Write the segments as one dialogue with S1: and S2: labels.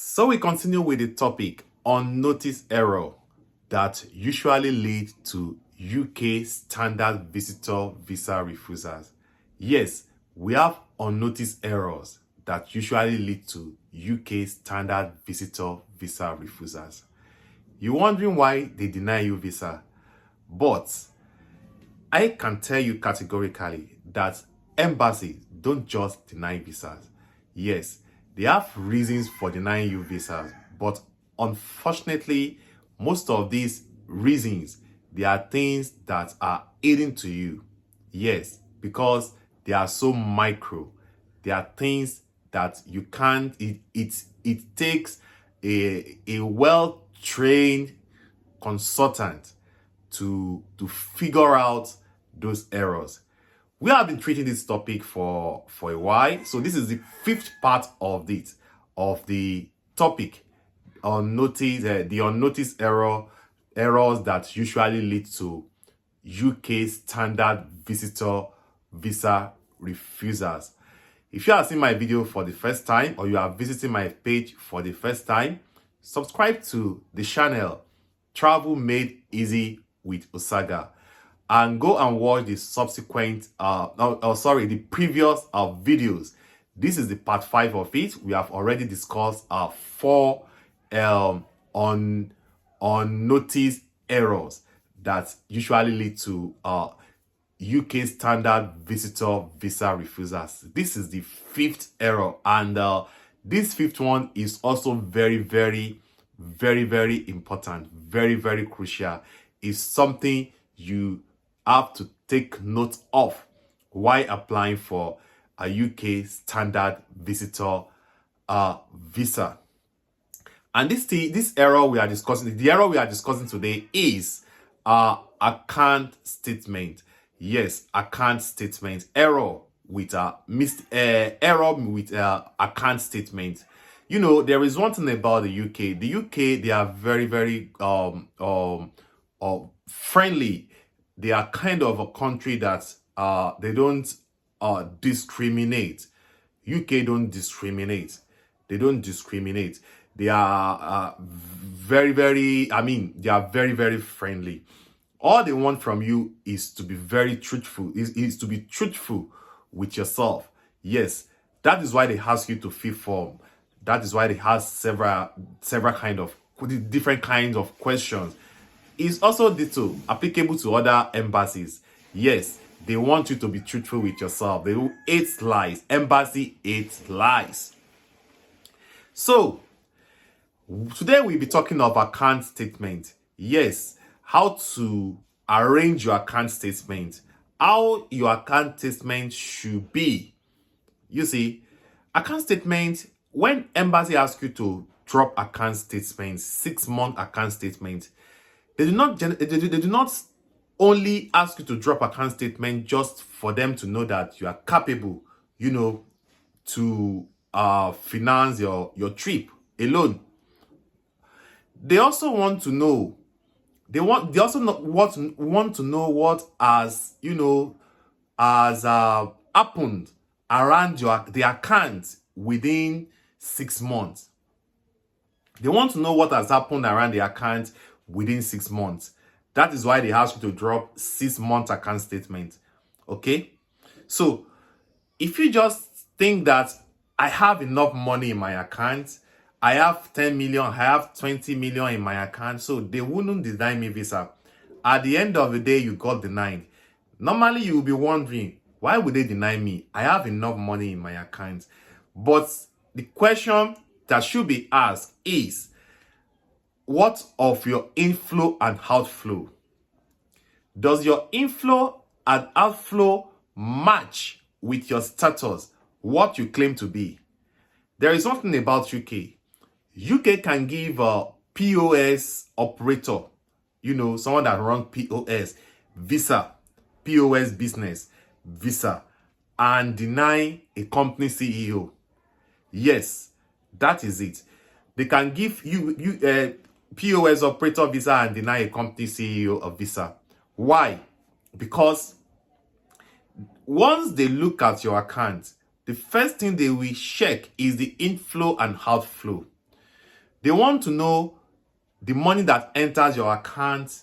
S1: So we continue with the topic unnoticed error that usually lead to UK standard visitor visa refusals. Yes, we have unnoticed errors that usually lead to UK standard visitor visa refusals. You're wondering why they deny you visa, but I can tell you categorically that embassies don't just deny visas. Yes, they have reasons for denying you visas, but unfortunately, most of these reasons, they are things that are hidden to you. Yes, because they are so micro. They are things that you can't, it takes a well-trained consultant to figure out those errors. We have been treating this topic for a while, so this is the fifth part of the topic on the unnoticed errors that usually lead to UK standard visitor visa refusals. If you have seen my video for the first time or you are visiting my page for the first time, subscribe to the channel Travel Made Easy with Osaga and go and watch the subsequent the previous videos. This is the part 5 of it. We have already discussed 4 unnoticed errors that usually lead to UK standard visitor visa refusals. This is the 5th error, and this 5th one is also very important, very crucial. Is something you have to take note of while applying for a UK standard visitor visa. And this error we are discussing, the error we are discussing today is account statement. Yes, account statement error with account statement. You know, there is one thing about the UK. The UK, they are very friendly. They are kind of a country that they don't discriminate. UK don't discriminate. They don't discriminate. They are they are very friendly. All they want from you is to be very truthful, is to be truthful with yourself. Yes, that is why they ask you to fill form. That is why they have several kind of different kinds of questions. It's also applicable to other embassies. Yes, they want you to be truthful with yourself. They will hate lies. Embassy hates lies. So today we'll be talking of account statement. Yes, how to arrange your account statement, how your account statement should be. You see, account statement, when embassy asks you to drop account statement, 6-month account statement, they do not only ask you to drop account statement just for them to know that you are capable, to finance your trip alone. They also want to know. They also want to know what has happened around the account within 6 months. They want to know what has happened around the account within 6 months. That is why they ask you to drop 6-month account statement. Okay, so if you just think that I have enough money in my account, I have 10 million, I have 20 million in my account, so they wouldn't deny me visa. At the end of the day, you got denied. Normally, you will be wondering, why would they deny me? I have enough money in my account. But the question that should be asked is, what of your inflow and outflow? Does your inflow and outflow match with your status, what you claim to be? There is something about UK. UK can give a POS operator, someone that runs POS, visa, POS business, visa, and deny a company CEO. Yes, that is it. They can give you POS operator visa and deny a company CEO a visa. Why? Because once they look at your account, the first thing they will check is the inflow and outflow. They want to know the money that enters your account,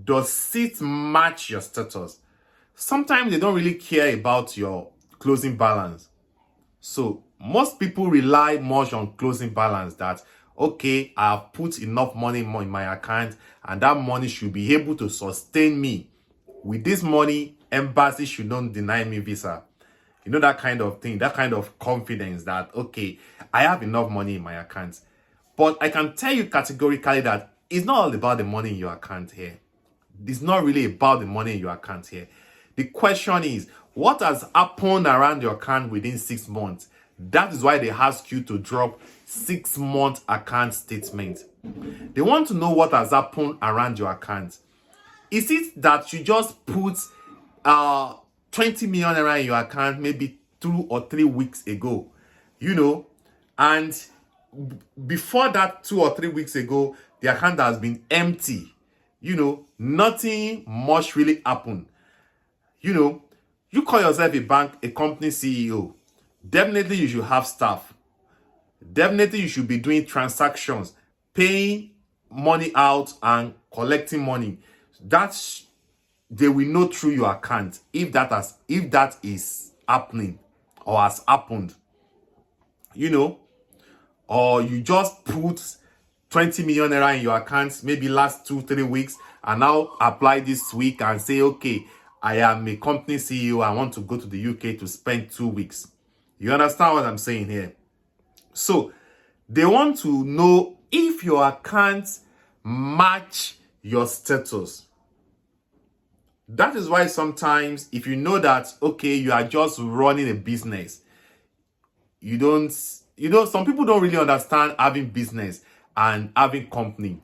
S1: does it match your status? Sometimes they don't really care about your closing balance. So most people rely much on closing balance, that okay, I have put enough money in my account and that money should be able to sustain me. With this money, embassy should not deny me visa. You know, that kind of thing, that kind of confidence that, okay, I have enough money in my account. But I can tell you categorically that it's not all about the money in your account here. It's not really about the money in your account here. The question is, what has happened around your account within 6 months? That is why they ask you to drop 6-month account statement. They want to know what has happened around your account. Is it that you just put 20 million naira in your account maybe 2 or 3 weeks ago, and before that 2 or 3 weeks ago, the account has been empty, nothing much really happened. You call yourself a company CEO. Definitely you should have staff. Definitely you should be doing transactions, paying money out and collecting money. That's, they will know through your account if that is happening or has happened. Or you just put 20 million naira in your account maybe last 2-3 weeks and now apply this week and say, okay, I am a company CEO, I want to go to the UK to spend 2 weeks. You understand what I'm saying here? So they want to know if your accounts match your status. That is why sometimes if you know that, okay, you are just running a business, some people don't really understand having business and having company.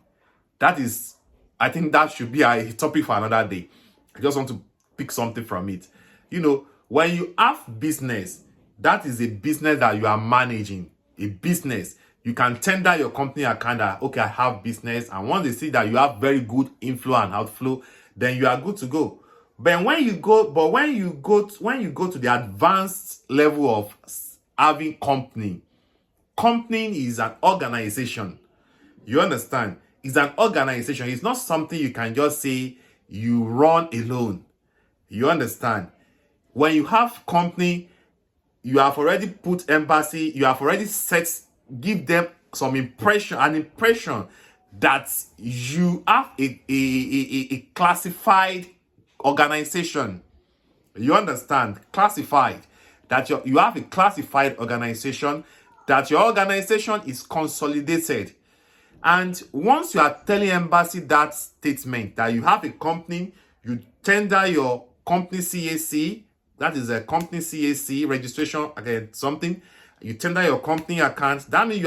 S1: I think that should be a topic for another day. I just want to pick something from it. When you have business, that is a business that you are managing. A business, you can tender your company account that, okay, I have business, and once they see that you have very good inflow and outflow, then you are good to go. But when you go to the advanced level of having company is an organization. You understand? It's an organization. It's not something you can just say you run alone. You understand? When you have company, you have already put embassy, you have already give them an impression that you have a classified organization. You understand? Classified. That you have a classified organization, that your organization is consolidated. And once you are telling embassy that statement that you have a company, you tender your company CAC, that is a company CAC registration, something. You tender your company account. That means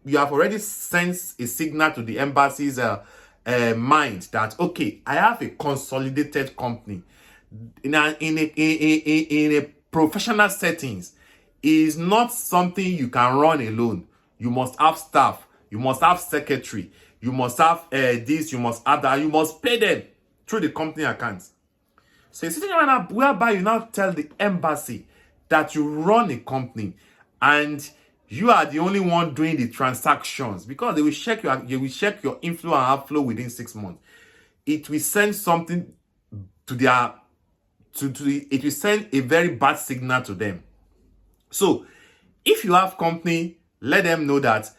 S1: you have already sent a signal to the embassy's mind that, okay, I have a consolidated company. In a professional settings, is not something you can run alone. You must have staff. You must have secretary. You must have this. You must have that. You must pay them through the company accounts. So it's sitting around whereby you now tell the embassy that you run a company and you are the only one doing the transactions, because they will check your inflow and outflow within 6 months. It will send something to it will send a very bad signal to them. So if you have company, let them know that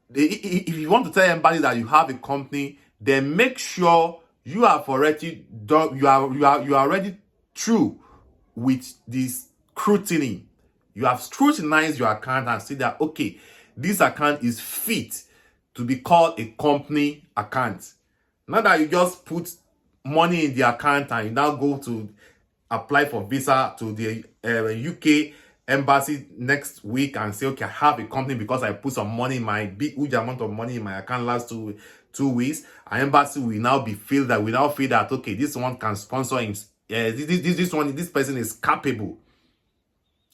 S1: if you want to tell embassy that you have a company, then make sure you have already done, you are already through with this scrutiny. You have scrutinized your account and see that, okay, this account is fit to be called a company account. Not that you just put money in the account and you now go to apply for visa to the UK embassy next week and say, okay, I have a company because I put some money in my huge amount of money in my account last 2 weeks. An embassy will now feel that, okay, this one can sponsor him. This person is capable.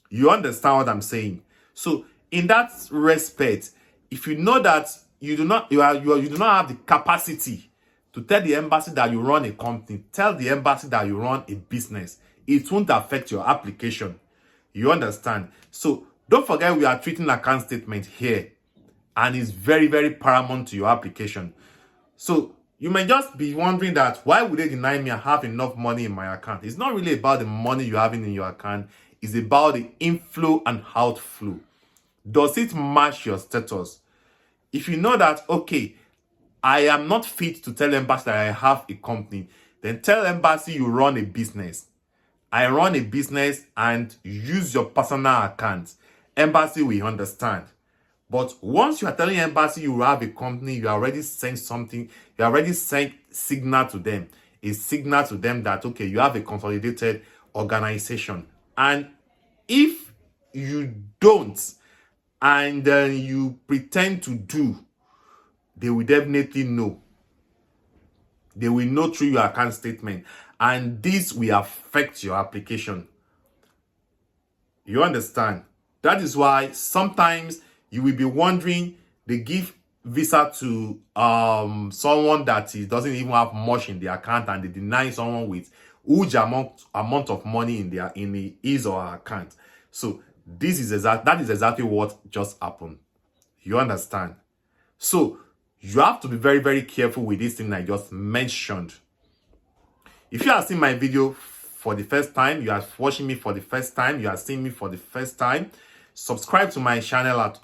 S1: You understand what I'm saying? So in that respect, if you know that you do not have the capacity to tell the embassy that you run a company, tell the embassy that you run a business. It won't affect your application. You understand? So don't forget, we are treating account statement here. and is very, very paramount to your application. So you may just be wondering that why would they deny me? I have enough money in my account. It's not really about the money you're having in your account. It's about the inflow and outflow. Does it match your status? If you know that, okay, I am not fit to tell embassy that I have a company, then tell embassy you run a business. I run a business and use your personal account. Embassy will understand. But once you are telling embassy you have a company, you already sent something, you already sent signal to them. A signal to them that, okay, you have a consolidated organization. And if you don't, and then you pretend to do, they will definitely know. They will know through your account statement. And this will affect your application. You understand? That is why sometimes you will be wondering, they give visa to someone that doesn't even have much in their account, and they deny someone with huge amount of money in his or her account. So that is exactly what just happened. You understand? So you have to be very, very careful with this thing I just mentioned. If you have seen my video for the first time, you are watching me for the first time, you are seeing me for the first time, subscribe to my channel at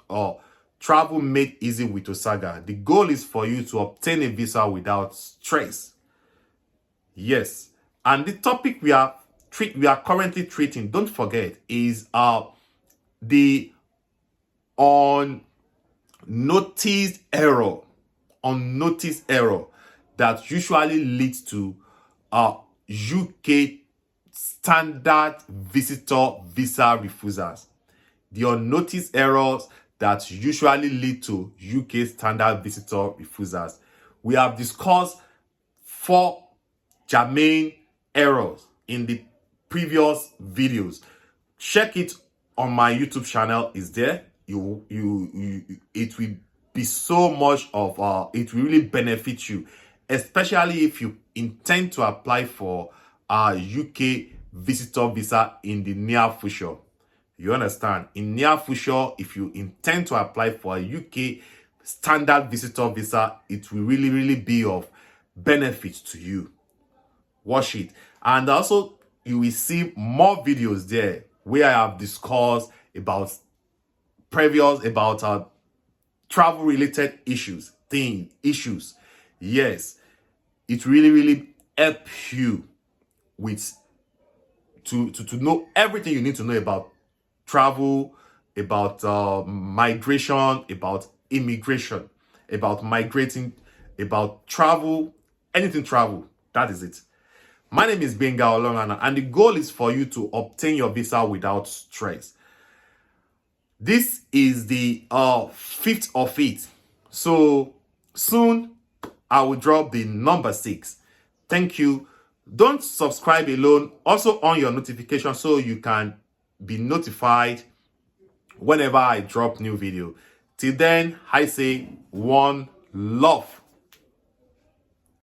S1: Travel Made Easy with Osaga. The goal is for you to obtain a visa without stress. Yes. And the topic we are currently treating, don't forget, is the unnoticed error. Unnoticed error that usually leads to UK standard visitor visa refusals. The unnoticed errors that usually lead to UK standard visitor refusals. We have discussed 4 germane errors in the previous videos. Check it on my YouTube channel. Is there. It will be so much of it will really benefit you, especially if you intend to apply for a UK visitor visa in the near future. You understand? In near future, if you intend to apply for a UK standard visitor visa, it will really, really be of benefit to you. Watch it. And also, you will see more videos there where I have discussed about travel related issues. Yes, it really, really help you with to know everything you need to know about travel, about migration, about immigration, about migrating, about travel, anything travel. That is it. My name is Benga Olorana, and the goal is for you to obtain your visa without stress. This is the 5th of it. So soon I will drop the number 6. Thank you. Don't subscribe alone. Also on your notification so you can be notified whenever I drop new video. Till then, I say one love.